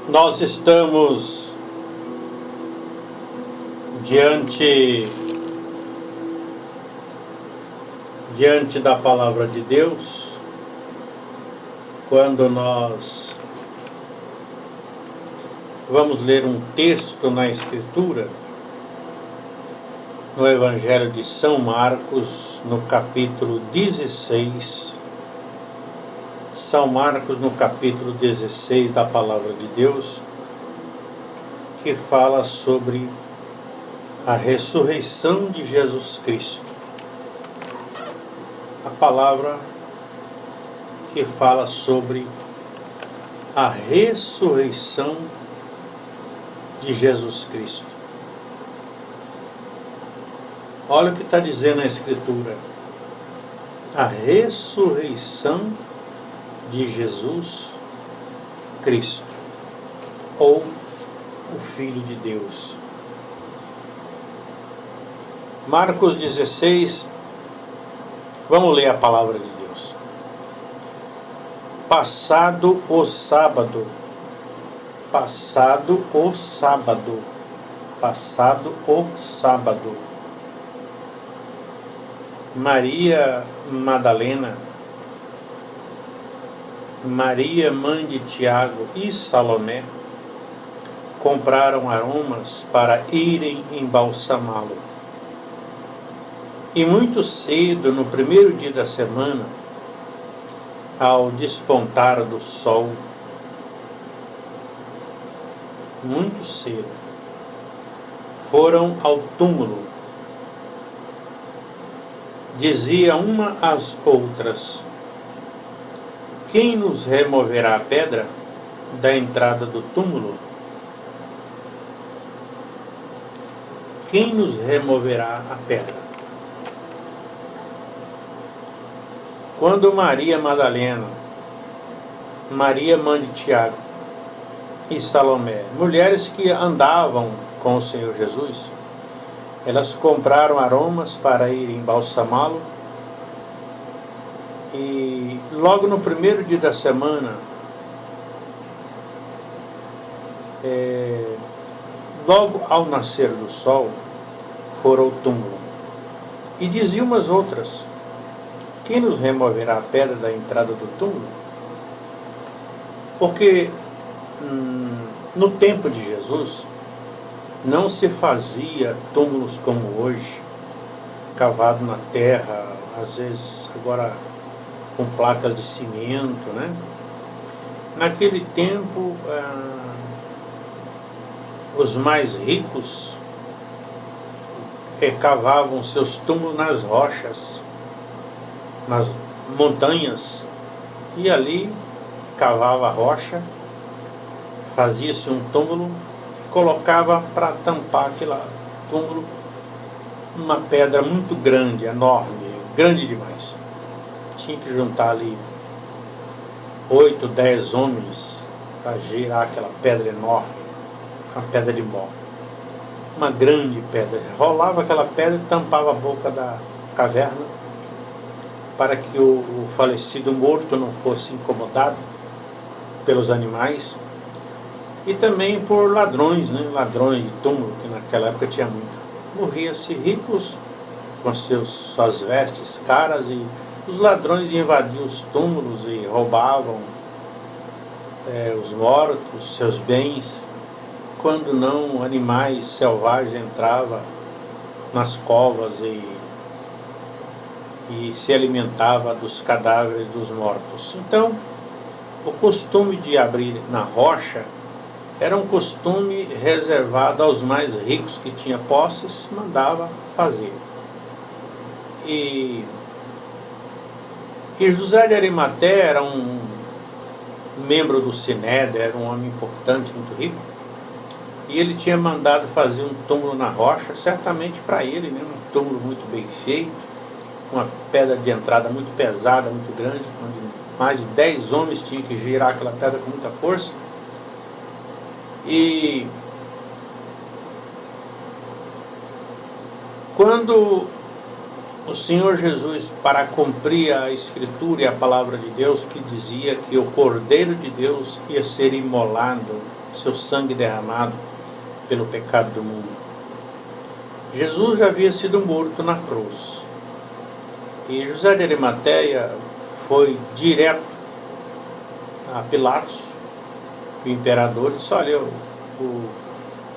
Nós estamos diante da palavra de Deus, quando nós vamos ler um texto na Escritura, no Evangelho de São Marcos, no capítulo 16. São Marcos, no capítulo 16 da palavra de Deus, que fala sobre a ressurreição de Jesus Cristo. A palavra que fala sobre a ressurreição de Jesus Cristo. Olha o que está dizendo a Escritura. A ressurreição de Jesus Cristo, ou o Filho de Deus. Marcos 16, vamos ler a palavra de Deus. Passado o sábado, Maria Madalena, Maria, mãe de Tiago e Salomé, compraram aromas para irem embalsamá-lo. E muito cedo, no primeiro dia da semana, ao despontar do sol, muito cedo, foram ao túmulo. Dizia uma às outras: quem nos removerá a pedra da entrada do túmulo? Quem nos removerá a pedra? Quando Maria Madalena, Maria, mãe de Tiago e Salomé, mulheres que andavam com o Senhor Jesus, elas compraram aromas para ir embalsamá-lo. E logo no primeiro dia da semana, logo ao nascer do sol, foram ao túmulo. E diziam umas outras: quem nos removerá a pedra da entrada do túmulo? Porque no tempo de Jesus não se fazia túmulos como hoje, cavado na terra, às vezes agora com placas de cimento, né? Naquele tempo, os mais ricos cavavam seus túmulos nas rochas, nas montanhas, e ali cavava a rocha, fazia-se um túmulo e colocava para tampar aquele túmulo uma pedra muito grande, enorme, grande demais. Tinha que juntar ali 8, 10 homens para girar aquela pedra enorme, uma pedra de mó, uma grande pedra. Rolava aquela pedra e tampava a boca da caverna para que o falecido morto não fosse incomodado pelos animais e também por ladrões, né? Ladrões de túmulo, que naquela época tinha muito. Morria-se ricos com suas vestes caras, e os ladrões invadiam os túmulos e roubavam os mortos, seus bens. Quando não, animais selvagens entravam nas covas e se alimentava dos cadáveres dos mortos. Então, o costume de abrir na rocha era um costume reservado aos mais ricos que tinham posses, mandava fazer. E José de Arimaté era um membro do Sinédrio, era um homem importante, muito rico, e ele tinha mandado fazer um túmulo na rocha, certamente para ele, né? Um túmulo muito bem feito, uma pedra de entrada muito pesada, muito grande, onde mais de 10 homens tinham que girar aquela pedra com muita força. E quando o Senhor Jesus, para cumprir a Escritura e a palavra de Deus, que dizia que o Cordeiro de Deus ia ser imolado seu sangue derramado pelo pecado do mundo. Jesus já havia sido morto na cruz. E José de Arimateia foi direto a Pilatos, o imperador, e disse: olha,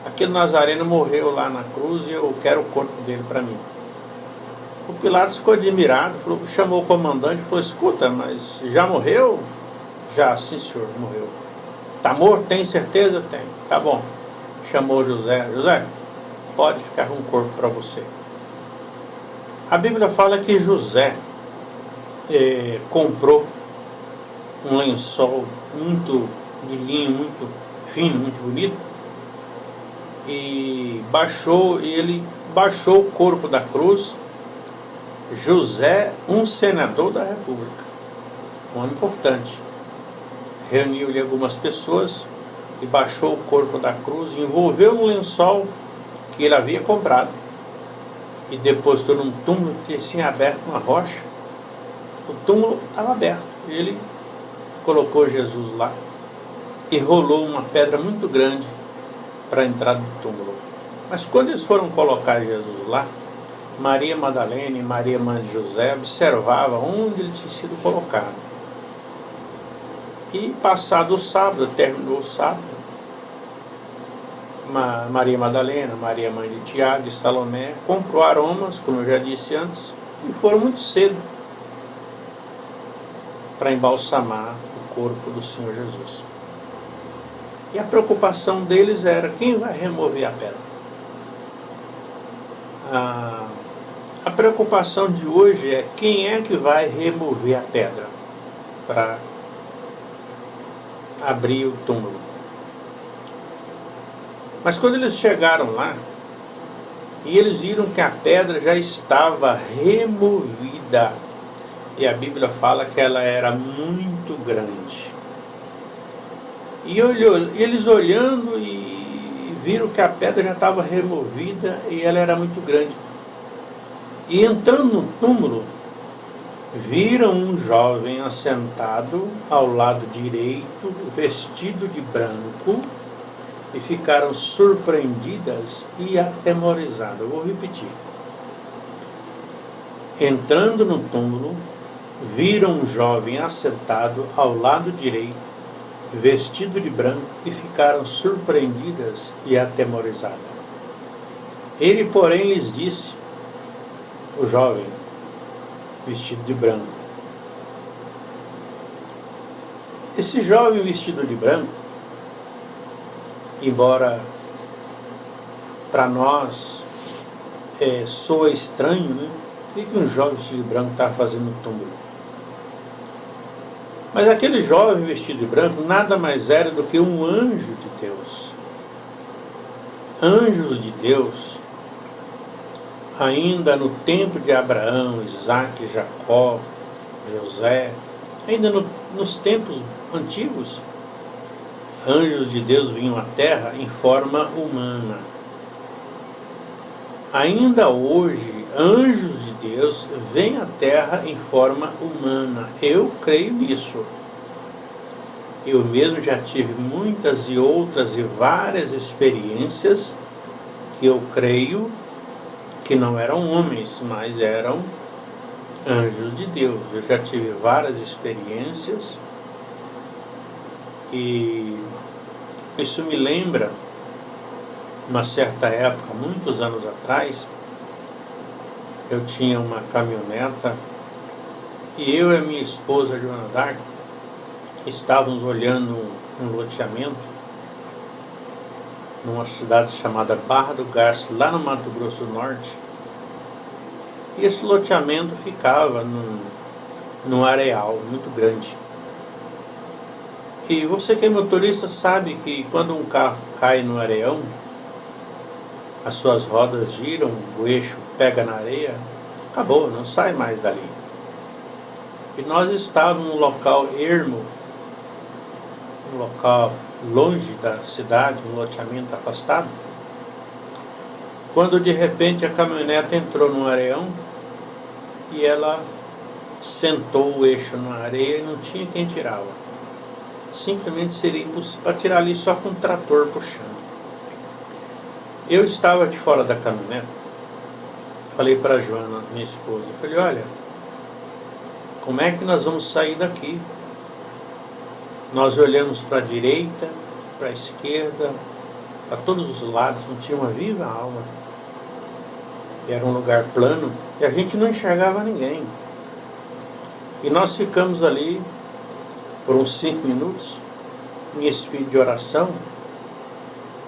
aquele Nazareno morreu lá na cruz e eu quero o corpo dele para mim. O Pilatos ficou admirado, chamou o comandante e falou: escuta, mas já morreu? Já, sim senhor, morreu. Está morto? Tem certeza? Tem. Tá bom. Chamou José: José, pode ficar com o corpo para você. A Bíblia fala que José comprou um lençol muito de linho, muito fino, muito bonito, e ele baixou o corpo da cruz. José, um senador da República, um homem importante, reuniu-lhe algumas pessoas e baixou o corpo da cruz, envolveu no lençol que ele havia comprado e depositou num túmulo que tinha aberto uma rocha. O túmulo estava aberto. Ele colocou Jesus lá e rolou uma pedra muito grande para a entrada do túmulo. Mas quando eles foram colocar Jesus lá, Maria Madalena e Maria, mãe de José, observavam onde ele tinha sido colocado. E passado o sábado, terminou o sábado, Maria Madalena, Maria, mãe de Tiago e Salomé, comprou aromas, como eu já disse antes, e foram muito cedo para embalsamar o corpo do Senhor Jesus. E a preocupação deles era: quem vai remover a pedra? A preocupação de hoje é: quem é que vai remover a pedra para abrir o túmulo? Mas quando eles chegaram lá, e eles viram que a pedra já estava removida, e a Bíblia fala que ela era muito grande. E eles olhando e viram que a pedra já estava removida e ela era muito grande. E entrando no túmulo, viram um jovem assentado ao lado direito, vestido de branco, e ficaram surpreendidas e atemorizadas. Eu vou repetir. Entrando no túmulo, viram um jovem assentado ao lado direito, vestido de branco, e ficaram surpreendidas e atemorizadas. Ele, porém, lhes disse, o jovem vestido de branco: esse jovem vestido de branco, embora para nós soa estranho, né? O que um jovem vestido de branco está fazendo no túmulo? Mas aquele jovem vestido de branco nada mais era do que um anjo de Deus. Anjos de Deus, ainda no tempo de Abraão, Isaac, Jacó, José, ainda nos tempos antigos, anjos de Deus vinham à terra em forma humana. Ainda hoje, anjos de Deus vêm à terra em forma humana. Eu creio nisso. Eu mesmo já tive muitas e outras e várias experiências que eu creio que não eram homens, mas eram anjos de Deus. Eu já tive várias experiências e isso me lembra uma certa época, muitos anos atrás. Eu tinha uma caminhoneta e eu e a minha esposa, Joana Dark, estávamos olhando um loteamento numa cidade chamada Barra do Garça, lá no Mato Grosso do Norte. E esse loteamento ficava num areal muito grande. E você que é motorista sabe que quando um carro cai no areião, as suas rodas giram, o eixo pega na areia, acabou, não sai mais dali. E nós estávamos num local ermo, um local longe da cidade, um loteamento afastado, quando de repente a caminhonete entrou no areião e ela sentou o eixo na areia e não tinha quem tirava. simplesmente seria impossível, para tirar ali só com um trator puxando. Eu estava de fora da caminhonete, falei para a Joana, minha esposa, eu falei, olha, como é que nós vamos sair daqui? Nós olhamos para a direita, para a esquerda, para todos os lados, não tinha uma viva alma. Era um lugar plano e a gente não enxergava ninguém. E nós ficamos ali por uns 5 minutos, em espírito de oração,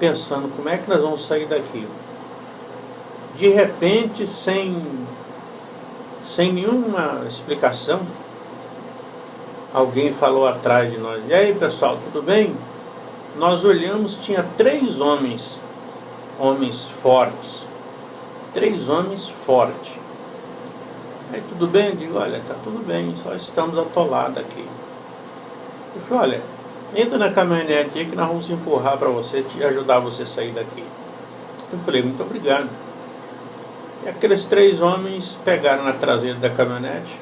pensando como é que nós vamos sair daqui. De repente, sem nenhuma explicação, alguém falou atrás de nós, e aí pessoal, tudo bem? Nós olhamos, tinha 3 homens fortes, 3 homens fortes. Aí tudo bem? Eu digo, olha, tá tudo bem, só estamos atolados aqui. Eu falei, olha, entra na caminhonete aí que nós vamos empurrar para você e ajudar você a sair daqui. Eu falei, muito obrigado. E aqueles 3 homens pegaram na traseira da caminhonete,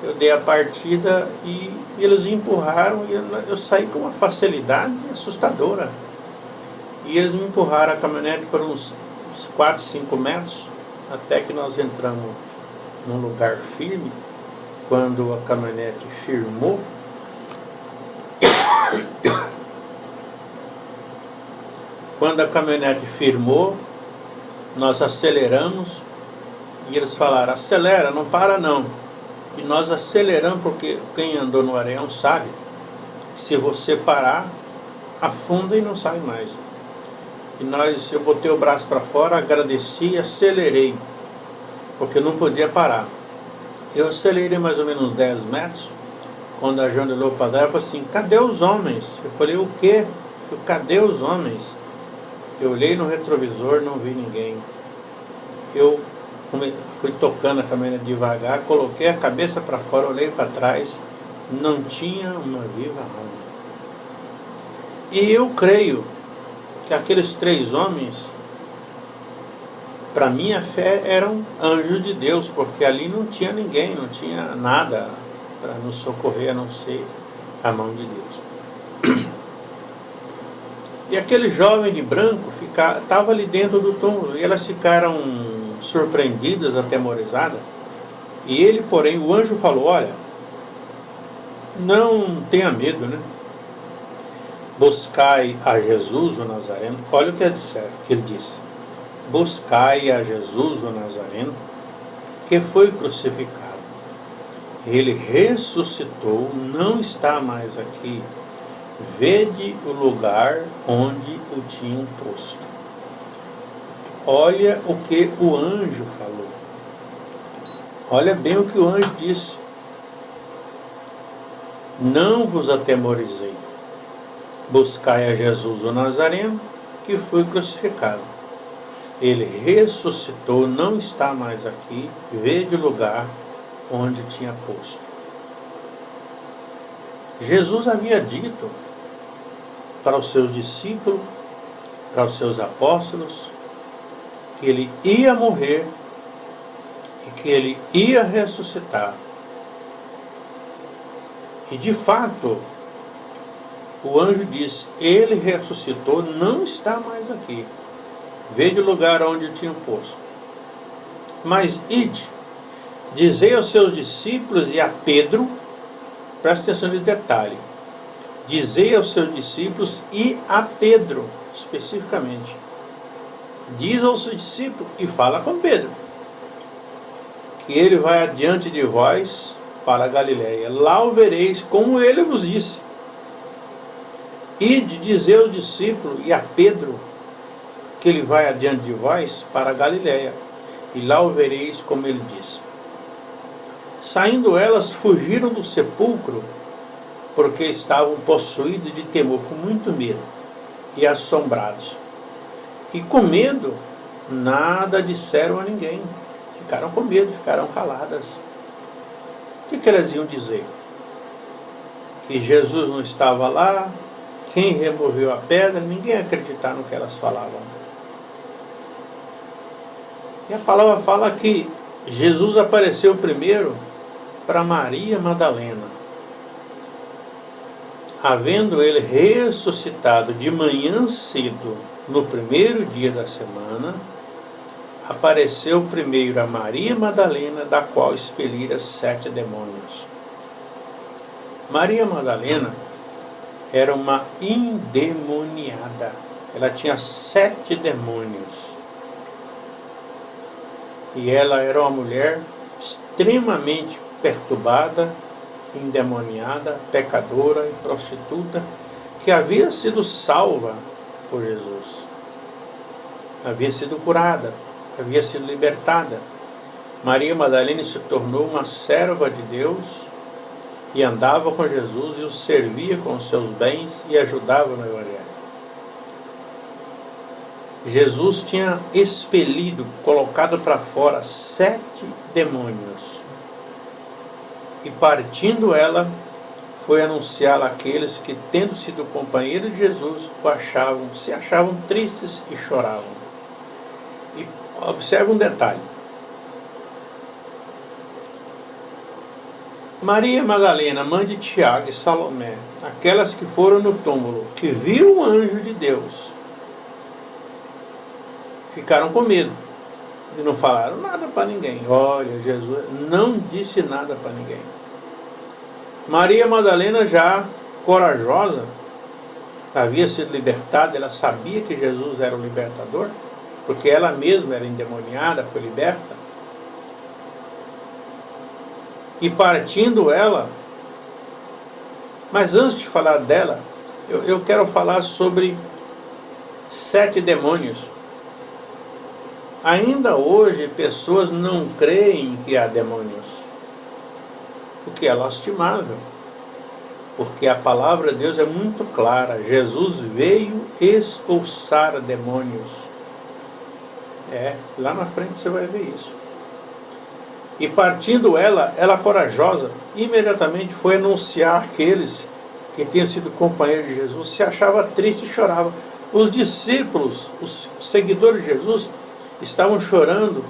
eu dei a partida e eles empurraram e eu saí com uma facilidade assustadora. E eles me empurraram a caminhonete por uns 4, 5 metros, até que nós entramos num lugar firme. Quando a caminhonete firmou, nós aceleramos e eles falaram, acelera, não para não. E nós aceleramos porque quem andou no Areião sabe que se você parar, afunda e não sai mais. E eu botei o braço para fora, agradeci e acelerei, porque não podia parar. Eu acelerei mais ou menos 10 metros, quando a Joana olhou para ela e falou assim, cadê os homens? Eu falei, o quê? Eu falei, cadê os homens? Eu olhei no retrovisor, não vi ninguém. Eu fui tocando a caminhonete devagar, coloquei a cabeça para fora, olhei para trás, não tinha uma viva alma. E eu creio que aqueles 3 homens, para minha fé, eram anjos de Deus, porque ali não tinha ninguém, não tinha nada para nos socorrer, a não ser a mão de Deus. E aquele jovem de branco estava ali dentro do túmulo, e elas ficaram surpreendidas, atemorizadas. E ele, porém, o anjo falou, olha, não tenha medo, né? Buscai a Jesus o Nazareno. Olha o que ele disse. Buscai a Jesus o Nazareno, que foi crucificado. Ele ressuscitou, não está mais aqui. Vede o lugar onde o tinham posto. Olha o que o anjo falou. Olha bem o que o anjo disse. Não vos atemorizei. Buscai a Jesus o Nazareno, que foi crucificado. Ele ressuscitou, não está mais aqui. Vede o lugar onde tinha posto. Jesus havia dito para os seus discípulos, para os seus apóstolos, que ele ia morrer e que ele ia ressuscitar. E de fato, o anjo disse, ele ressuscitou, não está mais aqui. Vede o lugar onde o tinham posto. Mas ide, dizei aos seus discípulos e a Pedro, presta atenção nesse detalhe, dizei aos seus discípulos e a Pedro, especificamente, diz aos seus discípulos e fala com Pedro, que ele vai adiante de vós para a Galiléia. Lá o vereis, como ele vos disse. Ide dizer aos discípulos e a Pedro que ele vai adiante de vós para a Galiléia, e lá o vereis, como ele disse. Saindo elas, fugiram do sepulcro, porque estavam possuídos de temor, com muito medo, e assombrados. E com medo, nada disseram a ninguém. Ficaram com medo, ficaram caladas. O que elas iam dizer? Que Jesus não estava lá, quem removeu a pedra, ninguém ia acreditar no que elas falavam. E a palavra fala que Jesus apareceu primeiro para Maria Madalena. havendo ele ressuscitado de manhã cedo, no primeiro dia da semana, apareceu primeiro a Maria Madalena, da qual expelira 7 demônios. Maria Madalena era uma endemoniada. Ela tinha 7 demônios. E ela era uma mulher extremamente perturbada, endemoniada, pecadora e prostituta, que havia sido salva por Jesus. Havia sido curada, havia sido libertada. Maria Madalena se tornou uma serva de Deus e andava com Jesus e o servia com os seus bens e ajudava no Evangelho. Jesus tinha expelido, colocado para fora 7 demônios. E partindo ela, foi anunciá-la àqueles que, tendo sido companheiros de Jesus, se achavam tristes e choravam. E observe um detalhe. Maria Madalena, mãe de Tiago e Salomé, aquelas que foram no túmulo, que viram o anjo de Deus, ficaram com medo e não falaram nada para ninguém. Olha, Jesus não disse nada para ninguém. Maria Madalena, já corajosa, havia sido libertada, ela sabia que Jesus era o libertador, porque ela mesma era endemoniada, foi liberta. E partindo ela, mas antes de falar dela, eu quero falar sobre 7 demônios. Ainda hoje, pessoas não creem que há demônios, o que é lastimável, porque a palavra de Deus é muito clara. Jesus veio expulsar demônios. Lá na frente você vai ver isso. E partindo ela corajosa, imediatamente foi anunciar àqueles que tinham sido companheiros de Jesus, se achava triste e chorava. Os discípulos, os seguidores de Jesus, estavam chorando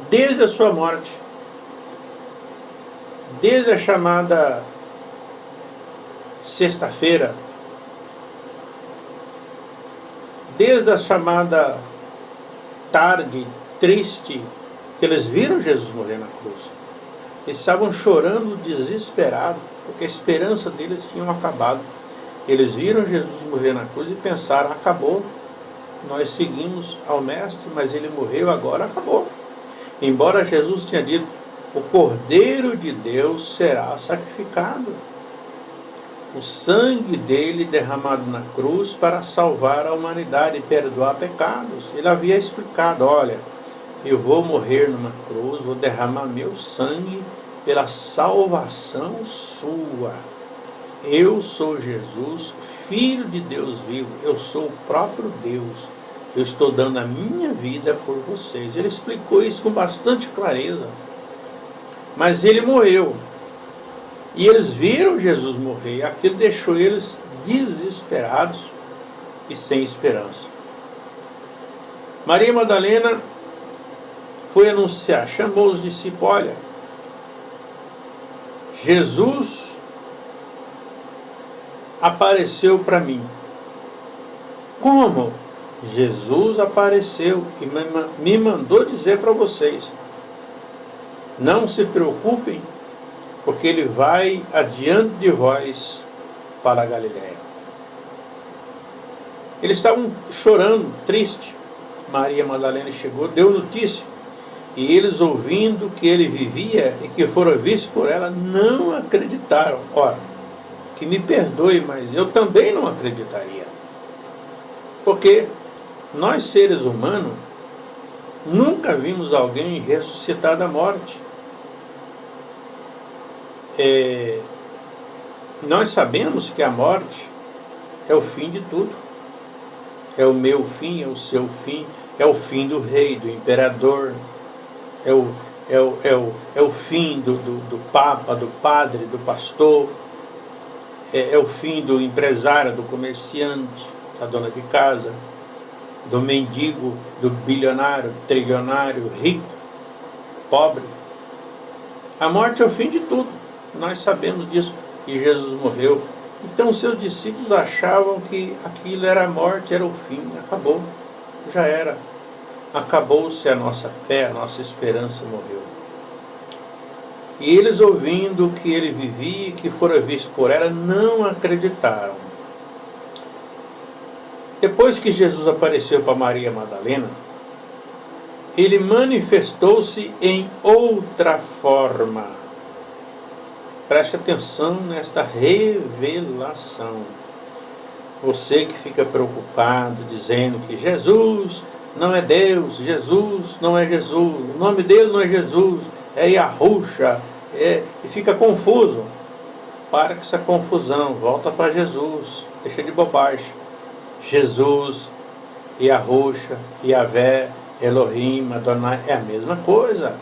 desde a sua morte, desde a chamada sexta-feira, desde a chamada tarde triste, que eles viram Jesus morrer na cruz. Eles estavam chorando desesperados, porque a esperança deles tinha acabado. Eles viram Jesus morrer na cruz e pensaram: acabou. Nós seguimos ao Mestre, mas ele morreu, agora acabou. Embora Jesus tinha dito: o Cordeiro de Deus será sacrificado. O sangue dele derramado na cruz para salvar a humanidade e perdoar pecados. Ele havia explicado: olha, eu vou morrer numa cruz, vou derramar meu sangue pela salvação sua. Eu sou Jesus, Filho de Deus vivo, eu sou o próprio Deus. Eu estou dando a minha vida por vocês. Ele explicou isso com bastante clareza. Mas ele morreu. E eles viram Jesus morrer. Aquilo deixou eles desesperados e sem esperança. Maria Madalena foi anunciar, chamou os discípulos: olha, Jesus apareceu para mim. Como? Jesus apareceu e me mandou dizer para vocês: não se preocupem, porque ele vai adiante de vós para a Galiléia. Eles estavam chorando, triste. Maria Madalena chegou, deu notícia. E eles, ouvindo que ele vivia e que fora visto por ela, não acreditaram. Ora, que me perdoe, mas eu também não acreditaria. Porque nós, seres humanos, nunca vimos alguém ressuscitar da morte. Nós sabemos que a morte é o fim de tudo. É o meu fim, é o seu fim, é o fim do rei, do imperador, é o fim do papa, do padre, do pastor, é o fim do empresário, do comerciante, da dona de casa, do mendigo, do bilionário, trilionário, rico, pobre. A morte é o fim de tudo. Nós sabemos disso. E Jesus morreu Então seus discípulos achavam que aquilo era a morte, era o fim, acabou, já era. Acabou-se a nossa fé, a nossa esperança morreu. E eles, ouvindo que ele vivia e que fora visto por ela, não acreditaram. Depois que Jesus apareceu para Maria Madalena, ele manifestou-se em outra forma. Preste atenção nesta revelação. Você que fica preocupado, dizendo que Jesus não é Deus, Jesus não é Jesus, o nome dele não é Jesus, é Yahusha, e fica confuso. Para com essa confusão, volta para Jesus, deixa de bobagem. Jesus, Yahusha, Yahvé, Elohim, Adonai, é a mesma coisa.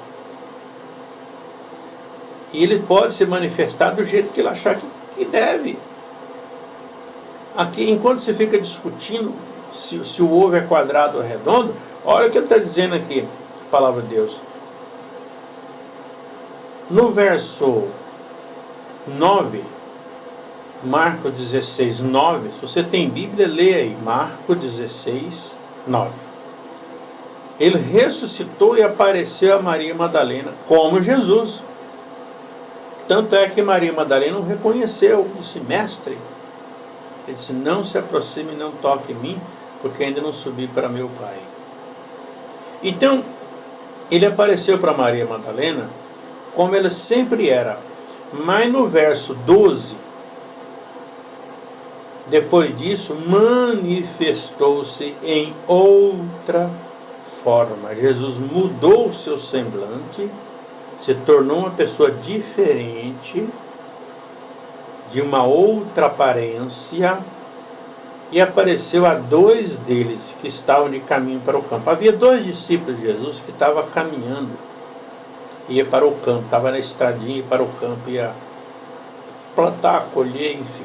E ele pode se manifestar do jeito que ele achar que deve. Aqui, enquanto você fica discutindo se o ovo é quadrado ou redondo, olha o que ele está dizendo aqui, a palavra de Deus. No verso 9, Marcos 16, 9, se você tem Bíblia, lê aí, Marcos 16, 9. Ele ressuscitou e apareceu a Maria Madalena como Jesus. Tanto é que Maria Madalena o reconheceu, disse: mestre. Ele disse: não se aproxime e não toque em mim, porque ainda não subi para meu Pai. Então, ele apareceu para Maria Madalena como ela sempre era. Mas no verso 12, depois disso, manifestou-se em outra forma. Jesus mudou o seu semblante, se tornou uma pessoa diferente, de uma outra aparência, e apareceu a dois deles que estavam de caminho para o campo. Havia dois discípulos de Jesus que estavam caminhando, ia para o campo, estava na estradinha, ia para o campo, ia plantar, colher, enfim.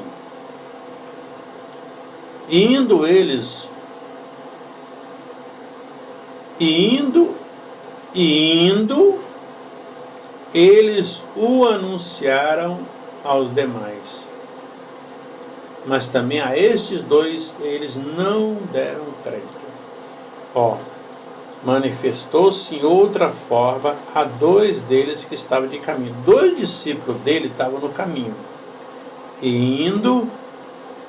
Indo, eles o anunciaram aos demais. Mas também a estes dois eles não deram crédito. Manifestou-se em outra forma a dois deles que estavam de caminho. Dois discípulos dele estavam no caminho. E indo,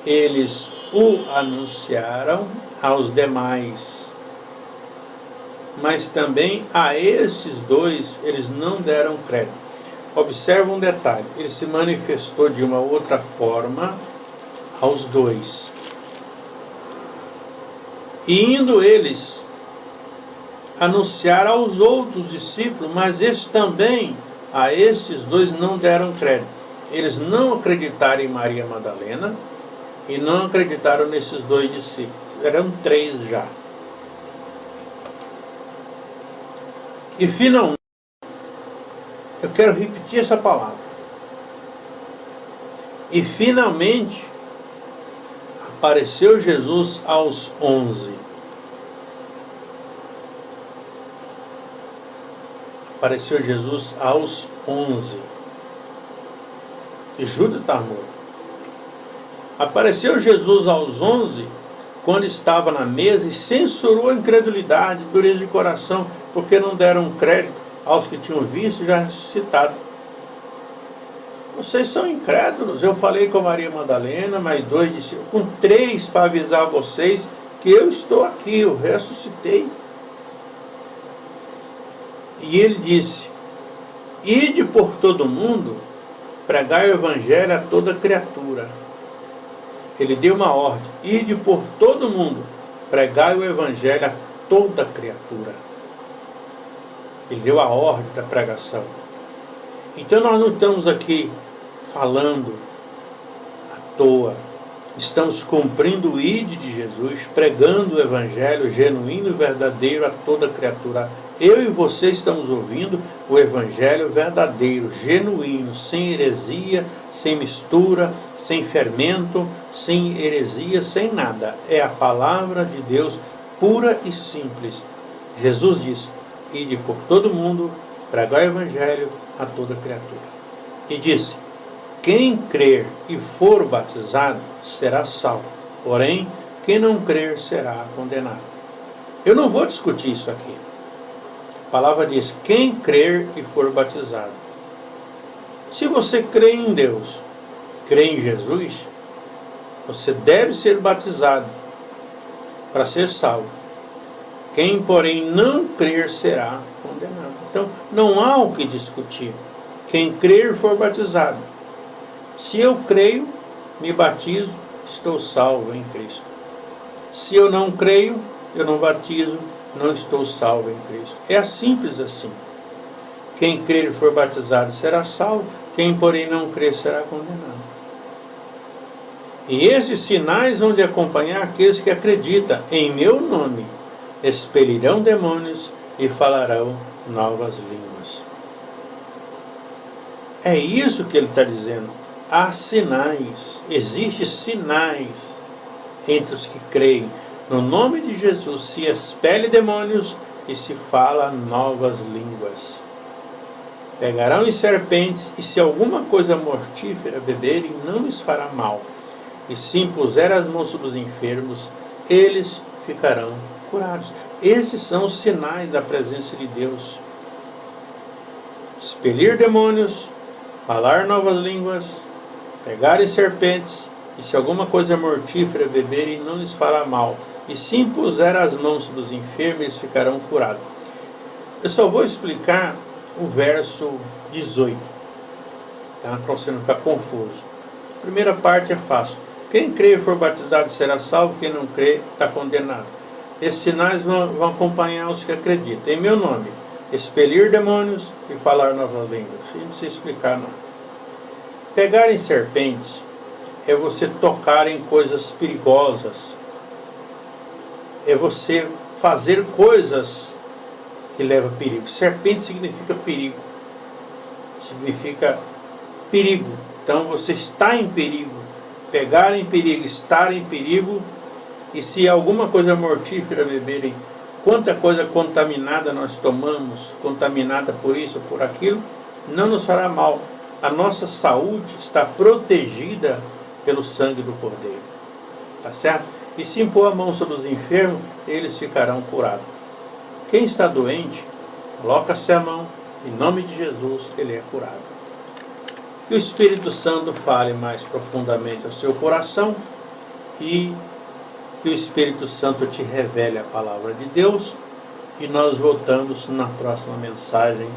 eles o anunciaram aos demais. Mas também a esses dois eles não deram crédito. Observa um detalhe: ele se manifestou de uma outra forma aos dois. E indo eles anunciar aos outros discípulos, mas esses também, a esses dois não deram crédito. Eles não acreditaram em Maria Madalena e não acreditaram nesses dois discípulos. Eram três já. E finalmente, eu quero repetir essa palavra. E finalmente, apareceu Jesus aos 11. Apareceu Jesus aos 11. E Judas está morto. Apareceu Jesus aos 11, quando estava na mesa, e censurou a incredulidade, dureza de coração, porque não deram crédito aos que tinham visto e já ressuscitado. Vocês são incrédulos. Eu falei com Maria Madalena, mais dois discípulos, com três, para avisar vocês que eu estou aqui, eu ressuscitei. E ele disse: ide por todo mundo, pregai o evangelho a toda criatura. Ele deu uma ordem: ide por todo mundo, pregai o evangelho a toda criatura. Ele deu a ordem da pregação. Então nós não estamos aqui falando à toa. Estamos cumprindo o ide de Jesus, pregando o evangelho genuíno e verdadeiro a toda criatura. Eu e você estamos ouvindo o evangelho verdadeiro, genuíno, sem heresia, sem mistura, sem fermento, sem heresia, sem nada. É a palavra de Deus pura e simples. Jesus disse: ide por todo mundo, pregai o evangelho a toda criatura. E disse: quem crer e for batizado será salvo, porém, quem não crer será condenado. Eu não vou discutir isso aqui. A palavra diz, quem crer e for batizado. Se você crê em Deus, crê em Jesus, você deve ser batizado para ser salvo. Quem, porém, não crer será condenado. Então, não há o que discutir. Quem crer e for batizado. Se eu creio, me batizo, estou salvo em Cristo. Se eu não creio, eu não batizo, não estou salvo em Cristo. É simples assim. Quem crer e for batizado será salvo, quem, porém, não crer será condenado. E esses sinais vão de acompanhar aqueles que acreditam em meu nome, expelirão demônios e falarão novas línguas. É isso que ele está dizendo. Há sinais, existem sinais entre os que creem. No nome de Jesus se expele demônios e se fala novas línguas. Pegarão em serpentes, e se alguma coisa mortífera beberem, não lhes fará mal. E se impuser as mãos sobre os enfermos, eles ficarão curados. Esses são os sinais da presença de Deus. Expelir demônios, falar novas línguas, pegar em serpentes, e se alguma coisa mortífera beberem, não lhes fará mal. E se impuser as mãos sobre os enfermos, eles ficarão curados. Eu só vou explicar o verso 18, tá? Para você não ficar confuso. A primeira parte é fácil. Quem crê e for batizado será salvo, quem não crê está condenado. Esses sinais vão acompanhar os que acreditam. Em meu nome, expelir demônios e falar novas línguas. Não precisa explicar, não. Pegar em serpentes é você tocar em coisas perigosas. É você fazer coisas que levam a perigo. Serpente significa perigo. Significa perigo. Então você está em perigo. Pegar em perigo, estar em perigo. E se alguma coisa mortífera beberem, quanta coisa contaminada nós tomamos, contaminada por isso ou por aquilo, não nos fará mal. A nossa saúde está protegida pelo sangue do Cordeiro. Tá certo? E se impor a mão sobre os enfermos, eles ficarão curados. Quem está doente, coloca-se a mão, em nome de Jesus, ele é curado. Que o Espírito Santo fale mais profundamente ao seu coração e que o Espírito Santo te revele a palavra de Deus. E nós voltamos na próxima mensagem.